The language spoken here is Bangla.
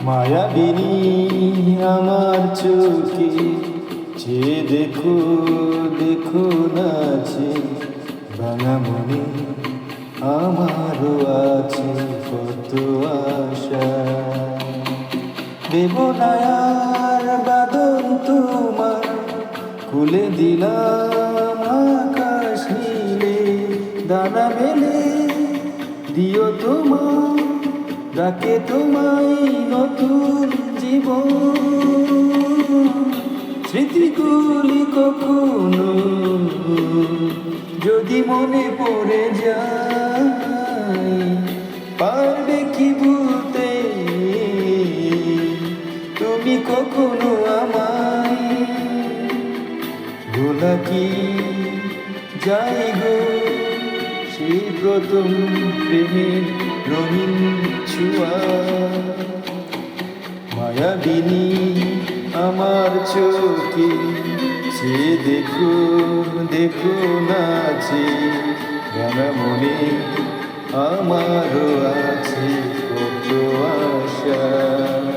মায়াবিনী আমার চোখে চেয়ে দেখো দেখো নাচে ভাঙা মনে আমারও আছে কত আশা দেব নায়ার বাদন তোমার খুলে দিলাম আকাশ নীলে দানা মেলে দিও তোমার ডাকে তোমায় নতুন জীবন স্মৃতিগুলি কখনো যদি মনে পড়ে যায় পারবে কি ভুলতে তুমি কখনো আমায় ভোলা কি যাই গো সেই প্রথম প্রেমের রঙিন ছোঁয়া মায়াবিনী আমার চোখে সে দেখো দেখো নাচে ভাঙা মনে আমারও আছে কত আশা।